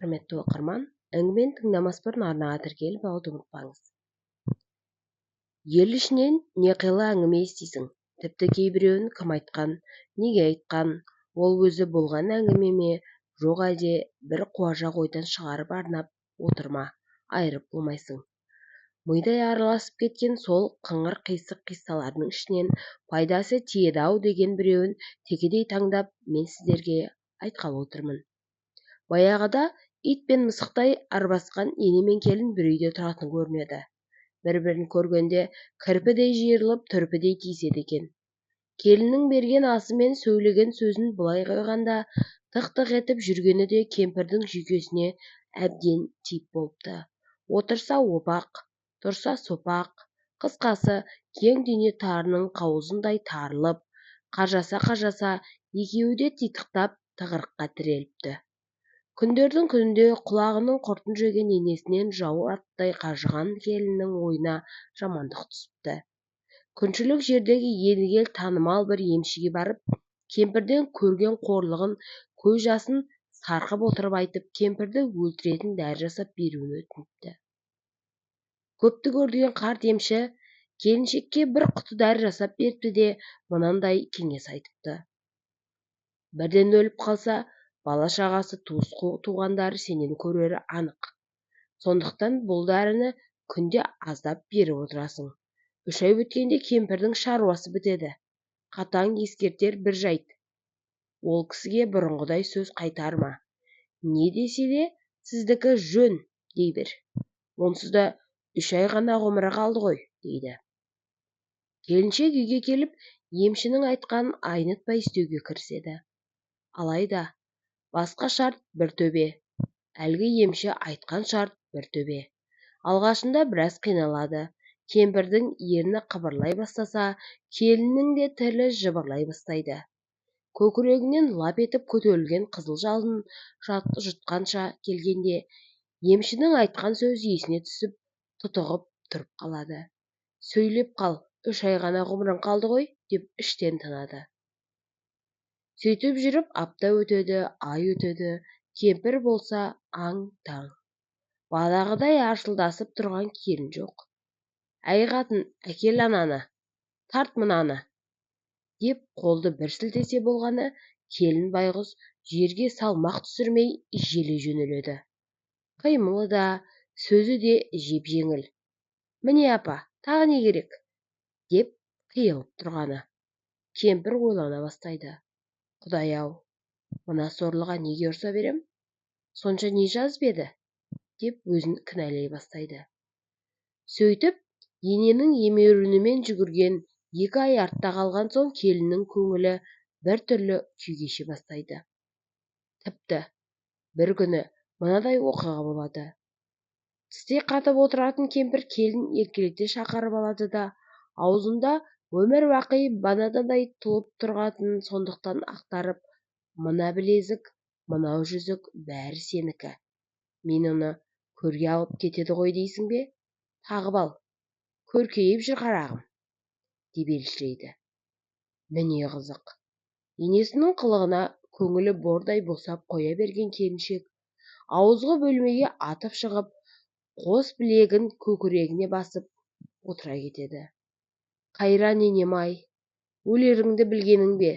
Құрметті оқырман, әңгімені тыңдамас бұрын арнаға тіркеліп алуды ұмытпаңыз. Ел ішінен не қилы әңгіме естисің, тіпті кейбіреуін кім айтқан, неге айтқан, ол өзі болған әңгіме ме, жоқ әлде бір қуажақ ойдан шығарып арнап отыр ма, айырып болмайсың. Мидай араласып кеткен сол қыңыр қисық қиссалардың ішінен пайдасы тиеді-ау деген біреуін текедей таңдап мен сіздерге айтқалы отырмын. Баяғыда ит пен мысықтай арбасқан ене мен келін бір үйде тұратын көрінеді. Бір-бірін көргенде кірпідей жиырылып түрпідей тиіседі екен. Келіннің берген асы мен сөйлеген сөзін былай қойғанда тық-тық етіп жүргені де кемпірдің жүйкесіне әбден тиіп болыпты. Отырса опақ, тұрса сопақ, қысқасы кең дүние тарының қауызындай тарылып, қажаса екеуі де титықтап тығырыққа тіреліпті. Күндердің күнінде құлағының құртын жеген енесінен жау аттай қажыған келіннің ойына жамандық түсіпті. Күншілік жердегі едігел танымал бір емшіге барып, кемпірден көрген қорлығын, көз жасын сарқып отырып айтып, кемпірді өлтіретін дәрі жасап беруін өтініпті. Көпті көрген қарт емші келіншекке бір құты дәрі жасап беріпті де мынандай кеңес айтыпты. Бірден өліп қалса, бала-шағасы, туыс-туғандары сенен көрері анық. Сондықтан бұл дәріні күнде аздап беріп отырасың. 3 ай өткенде кемпірдің шаруасы бітеді. Қатаң ескертер бір жайт. Ол кісіге бұрынғыдай сөз қайтарма. Не десе де, сіздікі жөн, дей бер. Онсыз да 3 ай ғана ғұмыры қалды ғой, дейді. Келіншек үйге келіп, емшінің айтқанын айнытпай істеуге кіріседі. Алайда, басқа шарт бір төбе. Әлгі емші айтқан шарт бір төбе. Алғашында біраз қиналады. Кемпірдің ерні қыбырлай бастаса, келіннің де тілі жыбырлай бастайды. Көкірегінен лап етіп көтерілген қызыл жалын жұтқанша келгенде, емшінің айтқан сөзі есіне түсіп, тұтығып тұрып қалады. Сөйлеп қал, 3 ай ғана ғұмырың қалды ғой, деп іштен тынады. Сөйтіп жүріп, апта өтеді, ай өтеді, кемпір болса аң-таң. Балағыдай арсылдасып тұрған келін жоқ. Әй қатын, әкел ананы, тарт мынаны, деп қолды бір сілтесе болғаны, келін байғұс жерге салмақ түсірмей желе жөнеледі. Қимылы да, сөзі де жеп-жеңіл. Міне апа, тағы не керек? Деп қиылып тұрғаны. Кемпір ойлана бастайды. Құдай-ау, мына сорлыға неге ұрса берем? Сонша не жазып еді? Деп өзін кінәлай бастайды. Сөйтіп, ененің емеурінімен жүгірген 2 ай артта қалған соң келіннің көңілі бір түрлі күй кеше бастайды. Тіпті бір күні мынадай оқиға болады. Тісте қатып отыратын кемпір келін еркелете шақырып алады да, аузында өмір бақи банадай тұлып тұрғанын сондықтан ақтарып, мына білезік, мынау жүзік бәрі сенікі. Мен оны көрге алып кетеді ғой дейсің бе? Тағып ал, көркейіп жүр қарағым, деп елшілейді. Міне қызық. Енесінің қылығына көңілі бордай босап қоя берген келіншек, ауызғы бөлмеге атып шығып, қос білегін көкірегіне басып отыра кетеді. Қайран енем-ай, өлеріңді білгенің бе?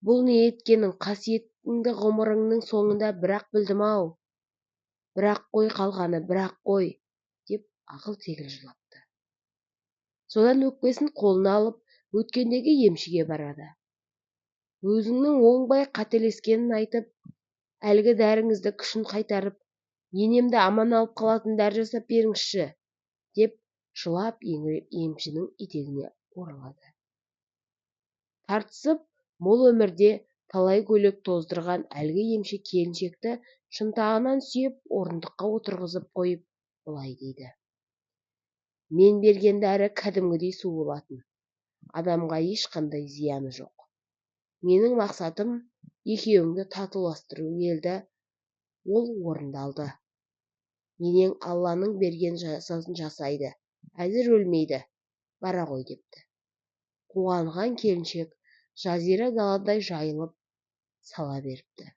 Бұл не еткенің, қасиетіңді ғұмырыңның соңында бірақ білдім-ау. Бірақ қой қалғаны, бірақ қой, деп ақыл-тегіл жылапты. Содан өкпесін қолына алып, өткендегі емшіге барады. Өзіңнің оңбай қателескенін айтып, әлгі дәріңізді күшін қайтарып, енемді аман алып қалатын дәрі жасап беріңізші, деп жылап емшінің етегіне оралады. Тартысып, мол өмірде талай көйлек тоздырған әлгі емші келіншекті шынтағынан сүйеп орындыққа отырғызып қойып, былай дейді. Мен берген дәрі кәдімгідей су болатын. Адамға ешқандай зияны жоқ. Менің мақсатым екеуіңді татуластыру еді, ол орындалды. Енең Алланың берген жазасын жасайды, әзір өлмейді, бара ғой депті. Қуанған келіншек жазира даладай жайылып сала беріпті.